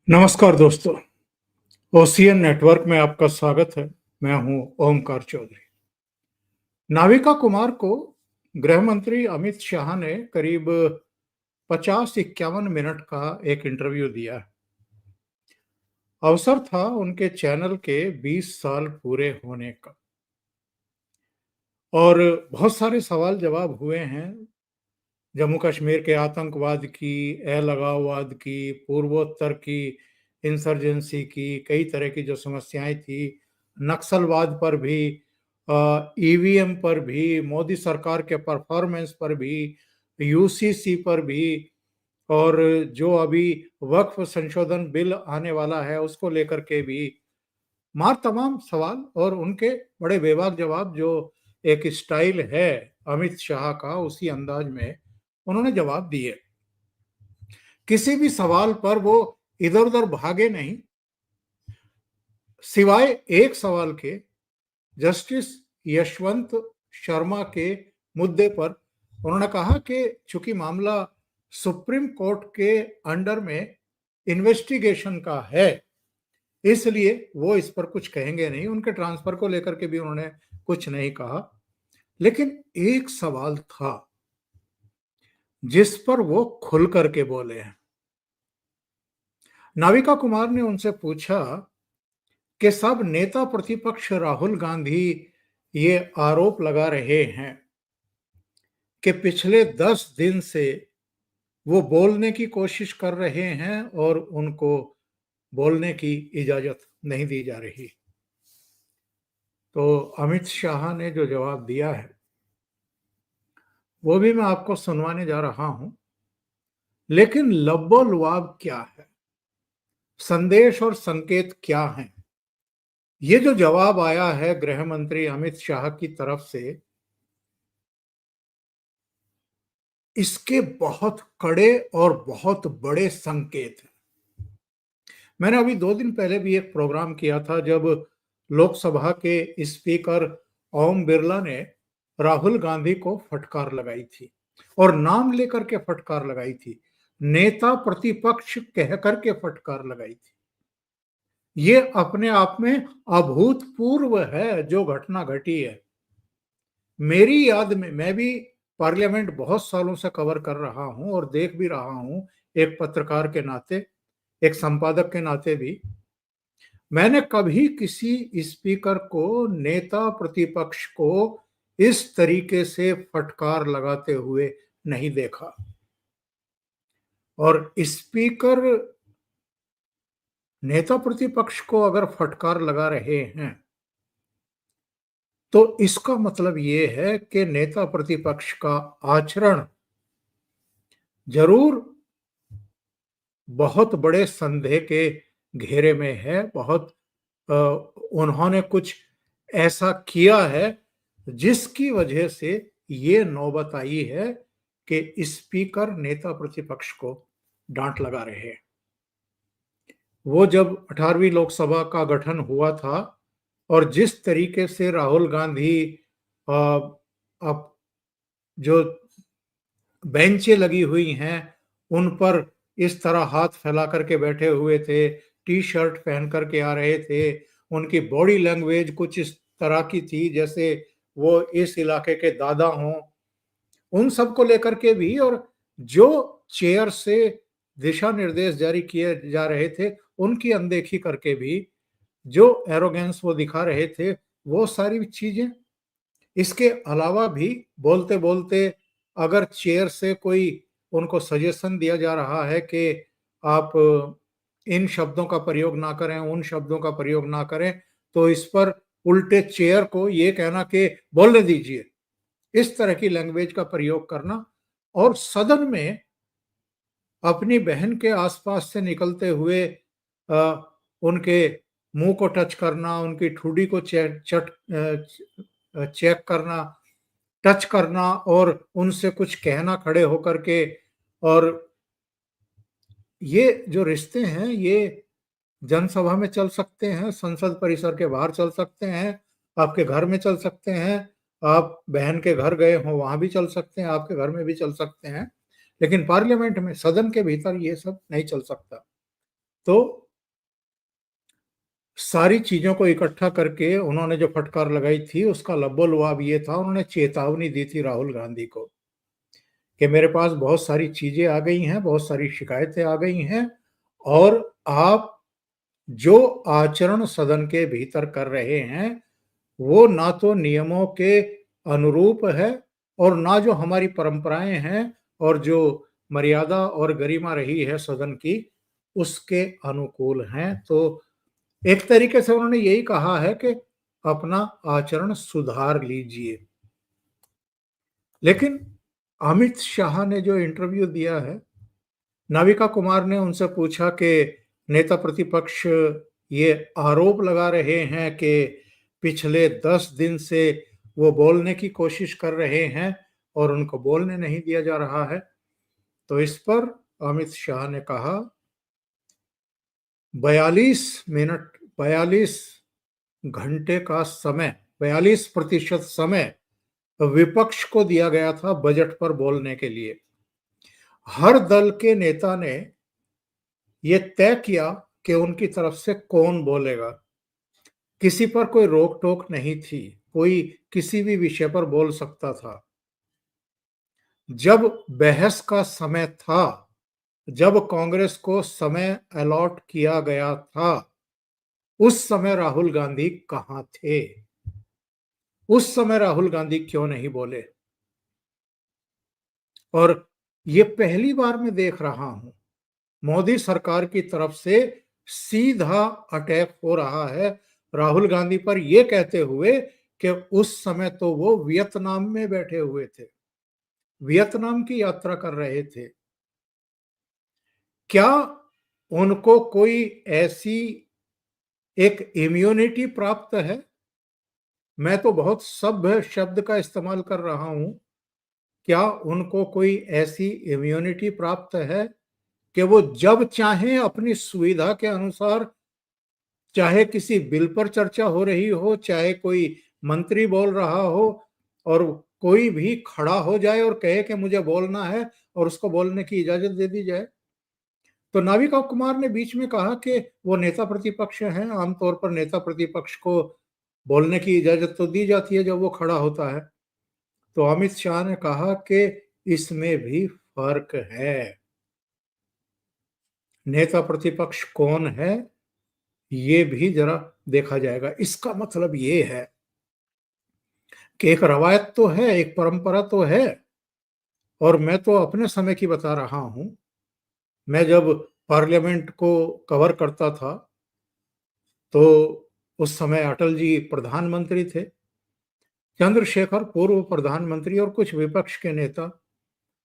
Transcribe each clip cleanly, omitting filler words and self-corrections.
नमस्कार दोस्तों, ocean network में आपका स्वागत है। मैं हूं ओमकार चौधरी। नाविका कुमार को गृह मंत्री अमित शाह ने करीब 50-51 मिनट का एक इंटरव्यू दिया। अवसर था उनके चैनल के 20 साल पूरे होने का और बहुत सारे सवाल जवाब हुए हैं। जम्मू कश्मीर के आतंकवाद की, अलगाववाद की, पूर्वोत्तर की इंसर्जेंसी की, कई तरह की जो समस्याएं थी, नक्सलवाद पर भी, ईवीएम पर भी, मोदी सरकार के परफॉर्मेंस पर भी, यूसीसी पर भी और जो अभी वक्फ संशोधन बिल आने वाला है उसको लेकर के भी मार तमाम सवाल और उनके बड़े बेबाक जवाब। जो एक स्टाइल है अमित शाह का, उसी अंदाज में उन्होंने जवाब दिए। किसी भी सवाल पर वो इधर-उधर भागे नहीं, सिवाय एक सवाल के, जस्टिस यशवंत शर्मा के मुद्दे पर। उन्होंने कहा कि चूंकि मामला सुप्रीम कोर्ट के अंडर में इन्वेस्टिगेशन का है, इसलिए वो इस पर कुछ कहेंगे नहीं। उनके ट्रांसफर को लेकर के भी उन्होंने कुछ नहीं कहा। लेकिन एक सवाल था जिस पर वो खुल करके बोले हैं। नाविका कुमार ने उनसे पूछा कि सब नेता प्रतिपक्ष राहुल गांधी ये आरोप लगा रहे हैं कि पिछले 10 दिन से वो बोलने की कोशिश कर रहे हैं और उनको बोलने की इजाजत नहीं दी जा रही। तो अमित शाह ने जो जवाब दिया है वो भी मैं आपको सुनवाने जा रहा हूं। लेकिन लब्बो-लुआब क्या है, संदेश और संकेत क्या है, ये जो जवाब आया है गृह मंत्री अमित शाह की तरफ से, इसके बहुत कड़े और बहुत बड़े संकेत हैं। मैंने अभी 2 दिन पहले भी एक प्रोग्राम किया था जब लोकसभा के स्पीकर ओम बिरला ने राहुल गांधी को फटकार लगाई थी और नाम लेकर के फटकार लगाई थी, नेता प्रतिपक्ष कह करके फटकार लगाई थी। ये अपने आप में अभूतपूर्व है जो घटना घटी है। मेरी याद में, मैं भी पार्लियामेंट बहुत सालों से कवर कर रहा हूं और देख भी रहा हूं, एक पत्रकार के नाते, एक संपादक के नाते भी, मैंने कभी किसी स्पीकर को, नेता प्रतिपक्ष को इस तरीके से फटकार लगाते हुए नहीं देखा। और स्पीकर नेता प्रतिपक्ष को अगर फटकार लगा रहे हैं तो इसका मतलब ये है कि नेता प्रतिपक्ष का आचरण जरूर बहुत बड़े संदेह के घेरे में है। बहुत उन्होंने कुछ ऐसा किया है जिसकी वजह से ये नौबत आई है कि स्पीकर नेता प्रतिपक्ष को डांट लगा रहे हैं। वो जब 18वीं लोकसभा का गठन हुआ था और जिस तरीके से राहुल गांधी अ, अब जो बेंचें लगी हुई हैं उन पर इस तरह हाथ फैला करके बैठे हुए थे, टी-शर्ट पहन करके आ रहे थे, उनकी बॉडी लैंग्वेज कुछ इस तरह की थी जैसे वो इस इलाके के दादा हों, उन सब को लेकर के भी। और जो चेयर से दिशा निर्देश जारी किए जा रहे थे उनकी अनदेखी करके भी जो एरोगेंस वो दिखा रहे थे, वो सारी चीजें। इसके अलावा भी बोलते बोलते अगर चेयर से कोई उनको सजेशन दिया जा रहा है कि आप इन शब्दों का प्रयोग ना करें, उन शब्दों का प्रयोग ना करें, तो इस पर उल्टे चेयर को ये कहना कि बोलने दीजिए, इस तरह की लैंग्वेज का प्रयोग करना। और सदन में अपनी बहन के आसपास से निकलते हुए उनके मुंह को टच करना, उनकी ठुड्डी को चेक करना, टच करना और उनसे कुछ कहना खड़े होकर के। और ये जो रिश्ते हैं ये जनसभा में चल सकते हैं, संसद परिसर के बाहर चल सकते हैं, आपके घर में चल सकते हैं, आप बहन के घर गए हो वहां भी चल सकते हैं, आपके घर में भी चल सकते हैं, लेकिन पार्लियामेंट में, सदन के भीतर ये सब नहीं चल सकता। तो सारी चीजों को इकट्ठा करके उन्होंने जो फटकार लगाई थी उसका लबोलुआब ये था, उन्होंने चेतावनी दी थी राहुल गांधी को कि मेरे पास बहुत सारी चीजें आ गई हैं, बहुत सारी शिकायतें आ गई हैं और आप जो आचरण सदन के भीतर कर रहे हैं वो ना तो नियमों के अनुरूप है और ना जो हमारी परंपराएं हैं और जो मर्यादा और गरिमा रही है सदन की उसके अनुकूल हैं। तो एक तरीके से उन्होंने यही कहा है कि अपना आचरण सुधार लीजिए। लेकिन अमित शाह ने जो इंटरव्यू दिया है, नाविका कुमार ने उनसे पूछा कि नेता प्रतिपक्ष ये आरोप लगा रहे हैं कि पिछले 10 दिन से वो बोलने की कोशिश कर रहे हैं और उनको बोलने नहीं दिया जा रहा है। तो इस पर अमित शाह ने कहा 42 मिनट 42 घंटे का समय 42% समय विपक्ष को दिया गया था बजट पर बोलने के लिए। हर दल के नेता ने ये तय किया कि उनकी तरफ से कौन बोलेगा। किसी पर कोई रोक टोक नहीं थी, कोई किसी भी विषय पर बोल सकता था। जब बहस का समय था, जब कांग्रेस को समय अलॉट किया गया था, उस समय राहुल गांधी कहां थे? उस समय राहुल गांधी क्यों नहीं बोले? और ये पहली बार मैं देख रहा हूं मोदी सरकार की तरफ से सीधा अटैक हो रहा है राहुल गांधी पर, यह कहते हुए कि उस समय तो वो वियतनाम में बैठे हुए थे, वियतनाम की यात्रा कर रहे थे। क्या उनको कोई ऐसी एक इम्यूनिटी प्राप्त है? मैं तो बहुत सभ्य शब्द का इस्तेमाल कर रहा हूं। क्या उनको कोई ऐसी इम्यूनिटी प्राप्त है कि वो जब चाहें अपनी सुविधा के अनुसार, चाहे किसी बिल पर चर्चा हो रही हो, चाहे कोई मंत्री बोल रहा हो और कोई भी खड़ा हो जाए और कहे कि मुझे बोलना है और उसको बोलने की इजाजत दे दी जाए? तो नाविका कुमार ने बीच में कहा कि वो नेता प्रतिपक्ष हैं, आमतौर पर नेता प्रतिपक्ष को बोलने की इजाजत तो दी जाती है जब वो खड़ा होता है। तो अमित शाह ने कहा कि इसमें भी फर्क है। नेता प्रतिपक्ष कौन है ये भी जरा देखा जाएगा। इसका मतलब ये है कि एक रवायत तो है, एक परंपरा तो है। और मैं तो अपने समय की बता रहा हूं। मैं जब पार्लियामेंट को कवर करता था तो उस समय अटल जी प्रधानमंत्री थे, चंद्रशेखर पूर्व प्रधानमंत्री और कुछ विपक्ष के नेता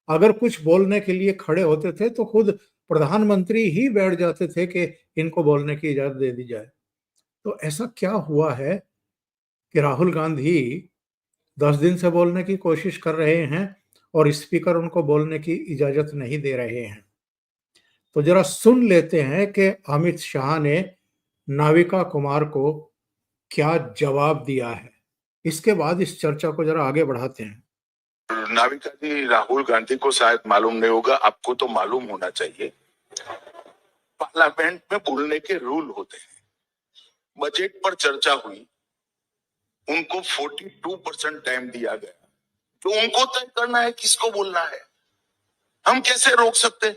अगर कुछ बोलने के लिए खड़े होते थे तो खुद प्रधानमंत्री ही बैठ जाते थे कि इनको बोलने की इजाजत दे दी जाए। तो ऐसा क्या हुआ है कि राहुल गांधी 10 दिन से बोलने की कोशिश कर रहे हैं और स्पीकर उनको बोलने की इजाजत नहीं दे रहे हैं? तो जरा सुन लेते हैं कि अमित शाह ने नाविका कुमार को क्या जवाब दिया है। इसके बाद इस चर्चा को जरा आगे बढ़ाते हैं। नाविका जी, राहुल गांधी को शायद मालूम नहीं होगा, आपको तो मालूम होना चाहिए। पार्लियामेंट में बोलने के रूल होते हैं। बजट पर चर्चा हुई, उनको 42% टाइम दिया गया, तो उनको तय करना है किसको बोलना है। हम कैसे रोक सकते?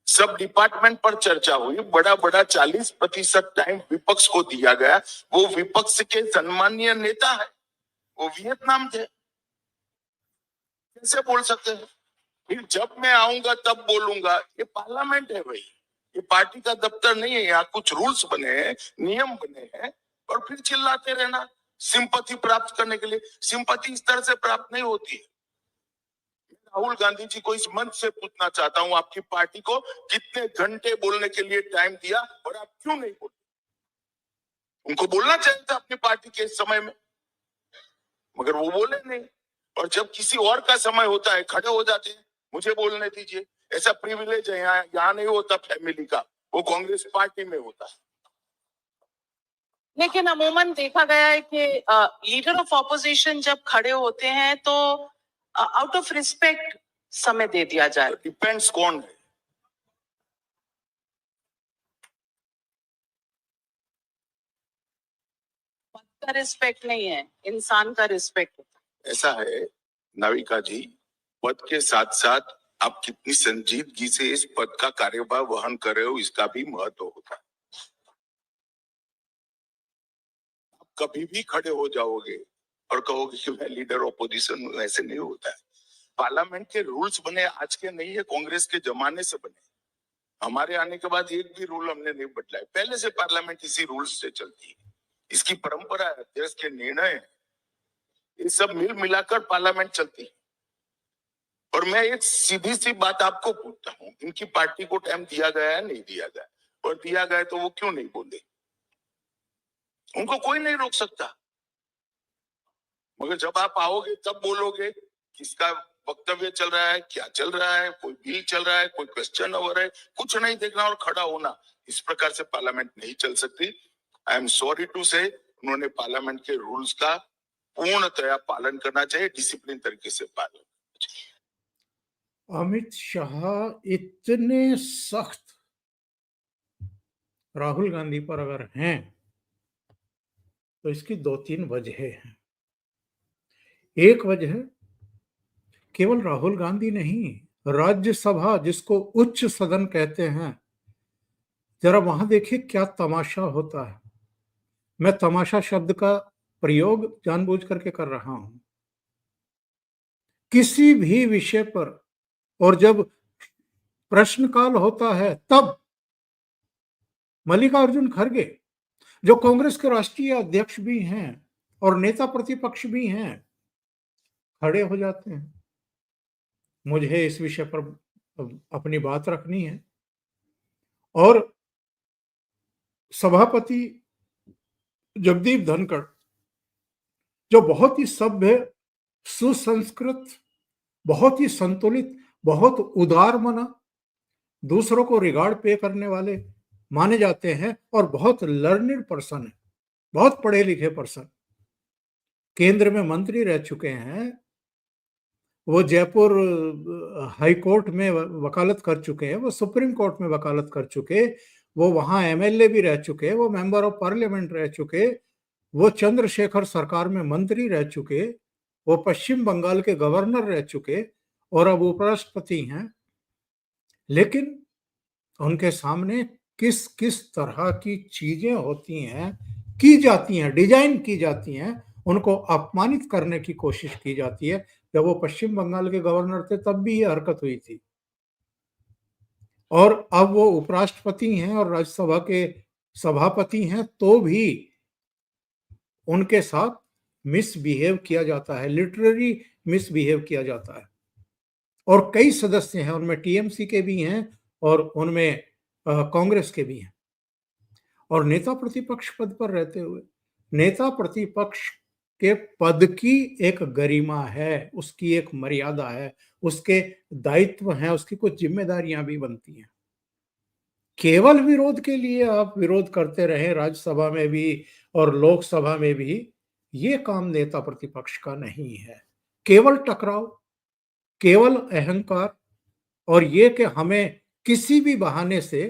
सब डिपार्टमेंट पर चर्चा हुई, बड़ा बड़ा 40% टाइम विपक्ष को दिया गया। वो विपक्ष के सम्मानीय नेता है, वो वियतनाम थे, कैसे बोल सकते हैं? फिर जब मैं आऊंगा तब बोलूंगा। ये पार्लियामेंट है भाई, ये पार्टी का दफ्तर नहीं है। यहाँ कुछ रूल्स बने हैं, नियम बने हैं, और फिर चिल्लाते रहना सिंपैथी प्राप्त करने के लिए। सिंपैथी इस तरह से प्राप्त नहीं होती है। राहुल गांधी जी को इस मंच से पूछना चाहता हूं, आपकी पार्टी को कितने घंटे बोलने के लिए टाइम दिया और आप क्यों नहीं बोले? उनको बोलना चाहिए था अपनी पार्टी के इस समय में, मगर वो बोले नहीं। और जब किसी और का समय होता है खड़े हो जाते हैं, मुझे बोलने दीजिए। ऐसा प्रिविलेज है यहाँ नहीं होता फैमिली का, वो कांग्रेस पार्टी में होता है। लेकिन अमूमन देखा गया है कि लीडर ऑफ ऑपोजिशन जब खड़े होते हैं तो आउट ऑफ रिस्पेक्ट समय दे दिया जाए। डिपेंड्स कौन है। का रिस्पेक्ट नहीं है, इंसान का रिस्पेक्ट होता है। ऐसा है नाविका जी, पद के साथ साथ आप कितनी संजीदगी से इस पद का कार्यभार वहन कर रहे हो, इसका भी महत्व होता है। आप कभी भी खड़े हो जाओगे और कहोगे कि मैं लीडर ऑपोजिशन हूं, ऐसे नहीं होता है। पार्लियामेंट के रूल्स बने आज के नहीं है, कांग्रेस के जमाने से बने। हमारे आने के बाद एक भी रूल हमने नहीं बदला है, पहले से पार्लियामेंट इसी रूल्स से चलती है, इसकी परंपरा है, देश के निर्णय है, ये सब मिल मिलाकर पार्लियामेंट चलती है। और मैं एक सीधी सी बात आपको पूछता हूँ, इनकी पार्टी को टाइम दिया गया है नहीं दिया गया, और दिया गया तो वो क्यों नहीं बोले? उनको कोई नहीं रोक सकता, मगर जब आप आओगे तब बोलोगे किसका वक्तव्य चल रहा है, क्या चल रहा है, कोई बिल चल रहा है, कोई क्वेश्चन ओवर है, कुछ नहीं देखना और खड़ा होना। इस प्रकार से पार्लियामेंट नहीं चल सकती। आई एम सॉरी टू से, उन्होंने पार्लियामेंट के रूल्स का पूर्णतया पालन करना चाहिए, डिसिप्लिन तरीके से पालन। अमित शाह इतने सख्त राहुल गांधी पर अगर हैं तो इसकी 2-3 वजह हैं। एक वजह केवल राहुल गांधी नहीं, राज्यसभा जिसको उच्च सदन कहते हैं, जरा वहां देखिए क्या तमाशा होता है। मैं तमाशा शब्द का प्रयोग जानबूझ करके कर रहा हूं। किसी भी विषय पर और जब प्रश्नकाल होता है तब मल्लिकार्जुन खड़गे, जो कांग्रेस के राष्ट्रीय अध्यक्ष भी हैं और नेता प्रतिपक्ष भी हैं, खड़े हो जाते हैं। मुझे इस विषय पर अपनी बात रखनी है और सभापति जगदीप धनखड़, जो बहुत ही सभ्य, सुसंस्कृत, बहुत ही संतुलित, बहुत उदार मना, दूसरों को रिगार्ड पे करने वाले माने जाते हैं और बहुत लर्निड पर्सन है, बहुत पढ़े लिखे पर्सन, केंद्र में मंत्री रह चुके हैं, वो जयपुर हाई कोर्ट में वकालत कर चुके हैं, वो सुप्रीम कोर्ट में वकालत कर चुके, वो वहां एमएलए भी रह चुके, वो मेंबर ऑफ पार्लियामेंट रह चुके, वो चंद्रशेखर सरकार में मंत्री रह चुके, वो पश्चिम बंगाल के गवर्नर रह चुके और अब उपराष्ट्रपति हैं। लेकिन उनके सामने किस किस तरह की चीजें होती हैं, की जाती हैं, डिजाइन की जाती हैं, उनको अपमानित करने की कोशिश की जाती है। जब वो पश्चिम बंगाल के गवर्नर थे तब भी ये हरकत हुई थी, और अब वो उपराष्ट्रपति हैं और राज्यसभा के सभापति हैं तो भी उनके साथ मिसबिहेव किया जाता है, लिटरली मिसबिहेव किया जाता है। और कई सदस्य हैं, उनमें टीएमसी के भी हैं और उनमें कांग्रेस के भी हैं। और नेता प्रतिपक्ष पद पर रहते हुए, नेता प्रतिपक्ष के पद की एक गरिमा है, उसकी एक मर्यादा है, उसके दायित्व हैं, उसकी कुछ जिम्मेदारियां भी बनती हैं। केवल विरोध के लिए आप विरोध करते रहें राज्यसभा में भी और लोकसभा में भी, ये काम नेता प्रतिपक्ष का नहीं है। केवल टकराव, केवल अहंकार और ये कि हमें किसी भी बहाने से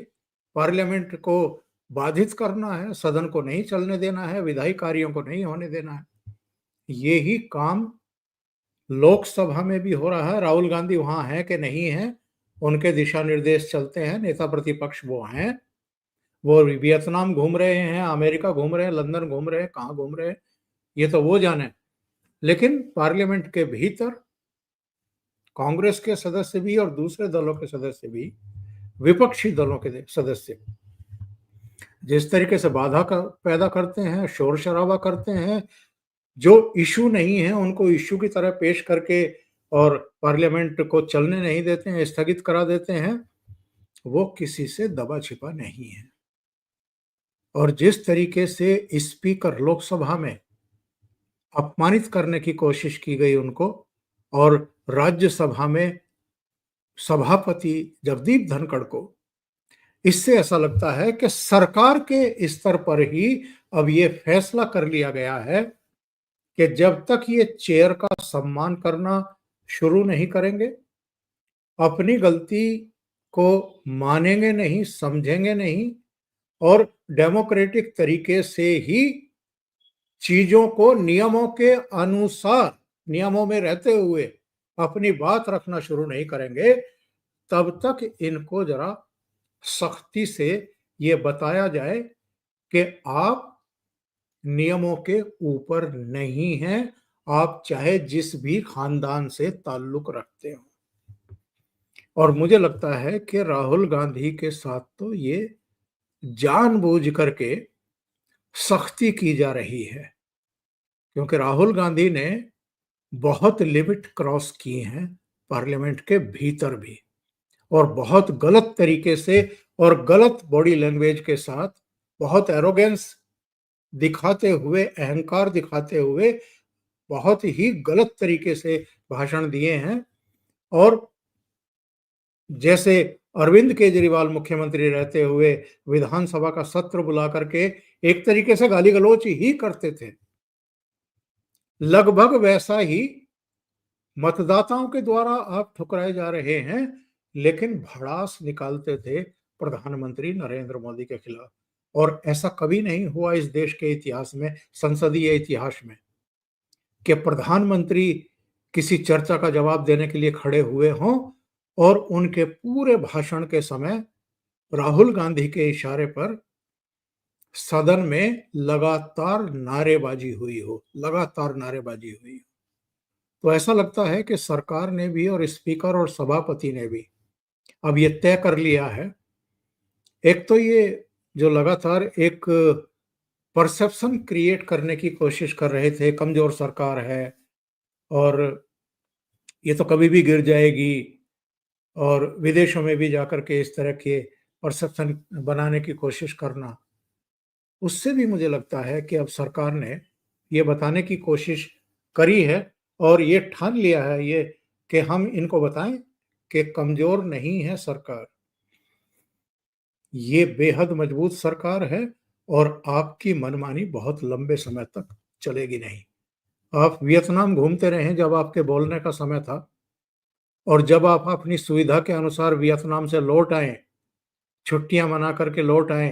पार्लियामेंट को बाधित करना है, सदन को नहीं चलने देना है, विधायी कार्यों को नहीं होने देना है, ये ही काम लोकसभा में भी हो रहा है। राहुल गांधी वहां है कि नहीं है, उनके दिशा निर्देश चलते हैं, नेता प्रतिपक्ष वो हैं, वो वियतनाम घूम रहे हैं, अमेरिका घूम रहे हैं, लंदन घूम रहे हैं, कहाँ घूम रहे हैं ये तो वो जाने। लेकिन पार्लियामेंट के भीतर कांग्रेस के सदस्य भी और दूसरे दलों के सदस्य भी, विपक्षी दलों के सदस्य जिस तरीके से बाधा पैदा करते हैं, शोर शराबा करते हैं, जो इशू नहीं है उनको इशू की तरह पेश करके और पार्लियामेंट को चलने नहीं देते हैं, स्थगित करा देते हैं, वो किसी से दबा छिपा नहीं है। और जिस तरीके से स्पीकर लोकसभा में अपमानित करने की कोशिश की गई उनको, और राज्यसभा में सभापति जगदीप धनखड़ को, इससे ऐसा लगता है कि सरकार के स्तर पर ही अब ये फैसला कर लिया गया है कि जब तक ये चेयर का सम्मान करना शुरू नहीं करेंगे, अपनी गलती को मानेंगे नहीं, समझेंगे नहीं और डेमोक्रेटिक तरीके से ही चीजों को नियमों के अनुसार, नियमों में रहते हुए अपनी बात रखना शुरू नहीं करेंगे, तब तक इनको जरा सख्ती से ये बताया जाए कि आप नियमों के ऊपर नहीं हैं, आप चाहे जिस भी खानदान से ताल्लुक रखते हो। और मुझे लगता है कि राहुल गांधी के साथ तो ये जानबूझ करके सख्ती की जा रही है, क्योंकि राहुल गांधी ने बहुत लिमिट क्रॉस की हैं पार्लियामेंट के भीतर भी, और बहुत गलत तरीके से और गलत बॉडी लैंग्वेज के साथ, बहुत एरोगेंस दिखाते हुए, अहंकार दिखाते हुए बहुत ही गलत तरीके से भाषण दिए हैं। और जैसे अरविंद केजरीवाल मुख्यमंत्री रहते हुए विधानसभा का सत्र बुला करके एक तरीके से गाली गलौच ही करते थे, लगभग वैसा ही मतदाताओं के द्वारा आप ठुकराए जा रहे हैं, लेकिन भड़ास निकालते थे प्रधानमंत्री नरेंद्र मोदी के खिलाफ। और ऐसा कभी नहीं हुआ इस देश के इतिहास में, संसदीय इतिहास में, कि प्रधानमंत्री किसी चर्चा का जवाब देने के लिए खड़े हुए हों और उनके पूरे भाषण के समय राहुल गांधी के इशारे पर सदन में लगातार नारेबाजी हुई हो, लगातार नारेबाजी हुई हो। तो ऐसा लगता है कि सरकार ने भी और स्पीकर और सभापति ने भी अब ये तय कर लिया है। एक तो ये जो लगातार एक परसेप्शन क्रिएट करने की कोशिश कर रहे थे, कमजोर सरकार है और ये तो कभी भी गिर जाएगी, और विदेशों में भी जाकर के इस तरह के परसेप्शन बनाने की कोशिश करना, उससे भी मुझे लगता है कि अब सरकार ने ये बताने की कोशिश करी है और ये ठान लिया है ये कि हम इनको बताएं कि कमजोर नहीं है सरकार, ये बेहद मजबूत सरकार है और आपकी मनमानी बहुत लंबे समय तक चलेगी नहीं। आप वियतनाम घूमते रहे जब आपके बोलने का समय था, और जब आप अपनी सुविधा के अनुसार वियतनाम से लौट आए, छुट्टियां मना करके लौट आए,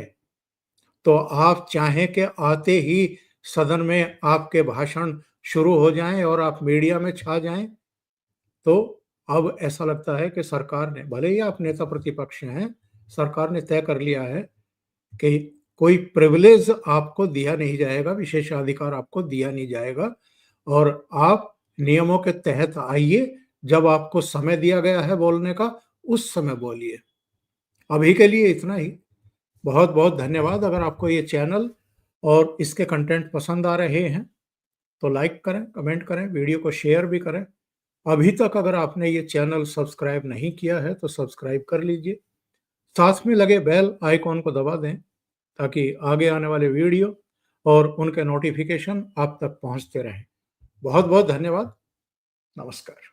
तो आप चाहें कि आते ही सदन में आपके भाषण शुरू हो जाएं और आप मीडिया में छा जाएं, तो अब ऐसा लगता है कि सरकार ने, भले ही आप नेता प्रतिपक्ष हैं, सरकार ने तय कर लिया है कि कोई प्रिविलेज आपको दिया नहीं जाएगा, विशेषाधिकार आपको दिया नहीं जाएगा, और आप नियमों के तहत आइए, जब आपको समय दिया गया है बोलने का उस समय बोलिए। अभी के लिए इतना ही। बहुत बहुत धन्यवाद। अगर आपको ये चैनल और इसके कंटेंट पसंद आ रहे हैं तो लाइक करें, कमेंट करें, वीडियो को शेयर भी करें। अभी तक अगर आपने ये चैनल सब्सक्राइब नहीं किया है तो सब्सक्राइब कर लीजिए, साथ में लगे बेल आइकॉन को दबा दें ताकि आगे आने वाले वीडियो और उनके नोटिफिकेशन आप तक पहुंचते रहें। बहुत बहुत धन्यवाद। नमस्कार।